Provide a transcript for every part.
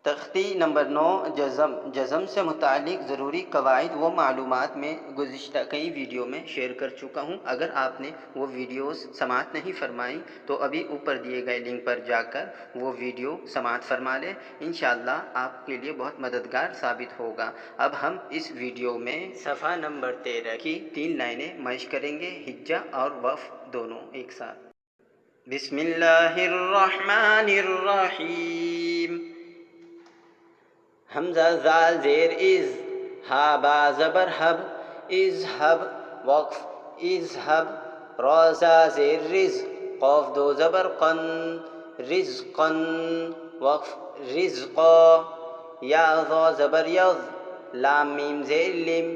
तख्ती नंबर 9 जज़म से मुतालिक ज़रूरी कवाइद व मालूमात में गुज़िश्ता कई वीडियो में शेयर कर चुका हूँ। अगर आपने वो वीडियोस समाअत नहीं फरमाई तो अभी ऊपर दिए गए लिंक पर जाकर वो वीडियो समाअत फरमा लें। इंशाअल्लाह आपके लिए बहुत मददगार साबित होगा। अब हम इस वीडियो में सफ़ा नंबर 13 की 3 लाइनें मश्क करेंगे, हिज्जा और वफ़ दोनों एक साथ। बिस्मिल्लाहिर्रहमानिर्रहीम। हमज़ा ज़ाल ज़ेर इज़, हा बा ज़बर हब, इज़ हब वक़्फ़ इज़ हब, रा ज़ा ज़ेर रिज़, क़ाफ़ दो ज़बर क़न, रिज़्क़न वक़्फ़ रिज़्क़ा, या ज़ा ज़बर यज़, लाम मीम ज़ेर लिम,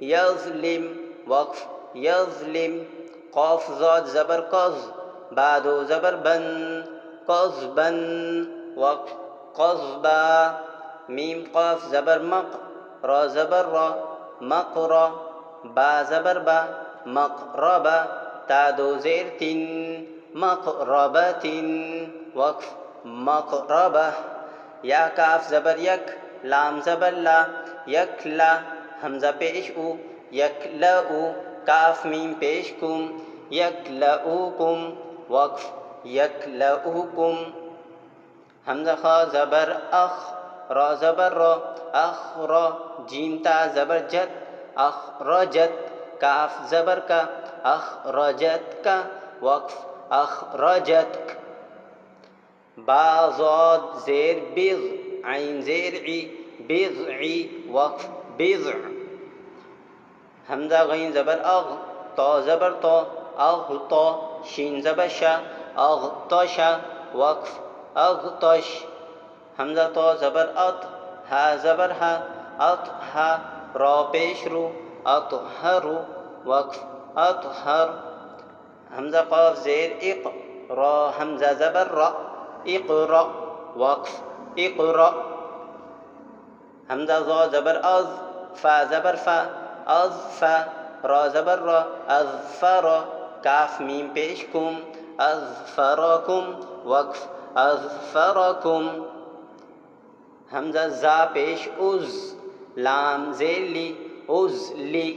यज़लिम वक़्फ़ यज़लिम, क़ाफ़ ज़ाद ज़बर क़ज़, बा दो ज़बर बन, क़ज़बन वक़्फ़ क़ज़बा, मीम क़ाफ़ ज़बर मक़, रा ज़बर रा, मक़रा, बा ज़बर बा, मक़रबा, ता दो ज़ेर तिन, मक़रबतिन वक़्फ़ मक़रबा, या काफ़ ज़बर यक, लाम ज़बर ला, यकला, हमज़ा पेश उ, यकलउ, काफ़ मीम पेश कुम, यकलउकुम वक़्फ़ यकलउकुम, हमज़ा खा ज़बर अख़, रा ज़बर रा, अख़रा, जीम ता ज़बर जत, अख़रजत, काफ़ ज़बर का, अख़रजत का वक़्फ़ अख़रजतक, बा ज़ाद ज़ेर बिज़, ऐन ज़ेर ई, बिज़ई वक़्फ़ बिज़अ, हमज़ा गैन ज़बर अग़, ता ज़बर ता, अग़ता, शीन ज़बर शा, अग़तशा वक़्फ़ अग़तश, हमज़ा ता ज़बर अत, हा ज़बर हा, अतहा, रा पेश रू, अतहरू वक़्फ़ अतहर, हमज़ा क़ाफ़ ज़ेर इक़, रा हमज़ा ज़बर रा, इक़रा वक़्फ़ इक़रा, हमज़ा ज़ा ज़बर अज़, फ़ा ज़बर फ़ा, अज़फ़ा, रा ज़बर रा, अज़फ़रा, काफ़ मीम पेश कुम, अज़फ़रकुम वक़्फ़ अज़फ़रकुम, हमज़ा ज़ा पेश उज़, लाम ज़ेर ली, उज़ली,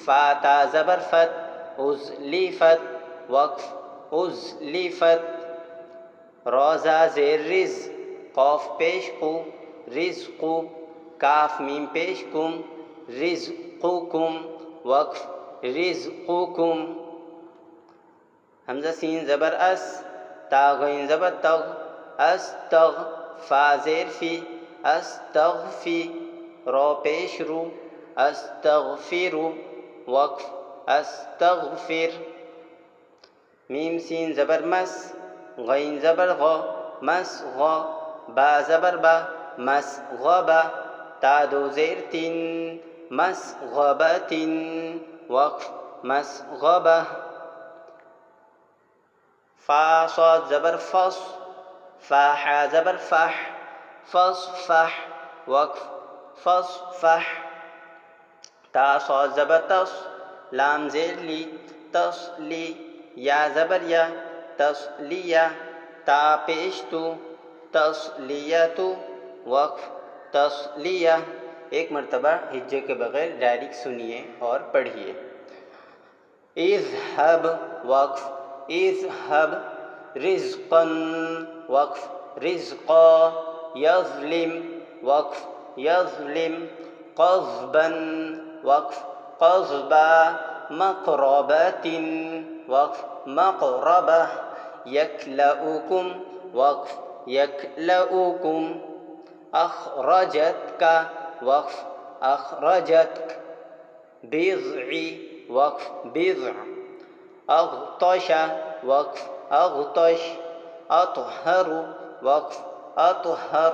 फ़ा ता ज़बर फ़त, उज़लिफ़त वक़्फ़ उज़लिफ़त, रा ज़ा ज़ेर रिज़, क़ाफ़ पेश क़ु, रिज़्क़ु, काफ़ मीम पेश कुम, रिज़्क़ुकुम वक़्फ़ रिज़्क़ुकुम, हमज़ा सीन ज़बर अस, ता गैन ज़बर तग़, अस्तग़, फ़ा ज़ेर फ़ी, अस्तग़फ़ी, रा पेश रू, अस्तग़फ़िरु वक़्फ़ अस्तग़फ़िर, मीम सीन ज़बर मस, गैन ज़बर ग़, मसग़, बा ज़बर बा, मसग़बा, ता दो ज़ेर तिन, मसग़बतिन वक़्फ़ मसग़बा, फ़ा साद ज़बर फ़स, फ़ा हा ज़बर फ़ह, फ़स्फ़ह वक़्फ़ फ़स्फ़ह, ता साद ज़बर तस, लाम ज़ेर ली, तसली, या ज़बर या, तसलिया, ता पेश तु, तसलियतु वक़्फ़ तसलिया। एक मरतबा हिज्जे के बग़ैर डायरेक्ट सुनिए और पढ़िए। इज़हब वक़्फ़ इज़हब, रिज़्क़न वक़्फ़ रिज़्क़ा, यज़लिम वक़्फ़ यज़लिम, क़ज़बन वक़्फ़ क़ज़बा, मक़रबतिन वक़्फ़ मक़रबा, यकलउकुम वक़्फ़ यकलउकुम, अख़रजतका वक़्फ़ अख़रजतक, बिज़ई वक़्फ़ बिज़अ, अग़तशा वक़्फ़ अग़तश, अतहरु वक़्फ़ अतहर,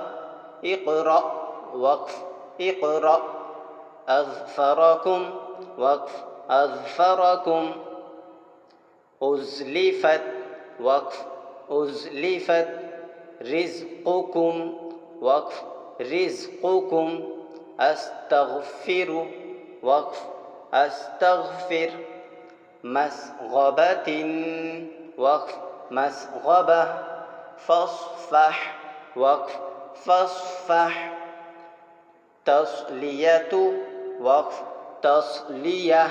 इक़रा वक़्फ़ इक़रा, अज़फ़रकुम वक़्फ़ अज़फ़रकुम, उज़लिफ़त वक़्फ़ उज़लिफ़त, रिज़्क़ुकुम वक़्फ़ रिज़्क़ुकुम, अस्तग़फ़िरु वक़्फ़ अस्तग़फ़िर, मसग़बतिन वक़्फ़ मसग़बा, फ़स्फ़ह वक़्फ़ فاصفح. تصلية وقف تصلية.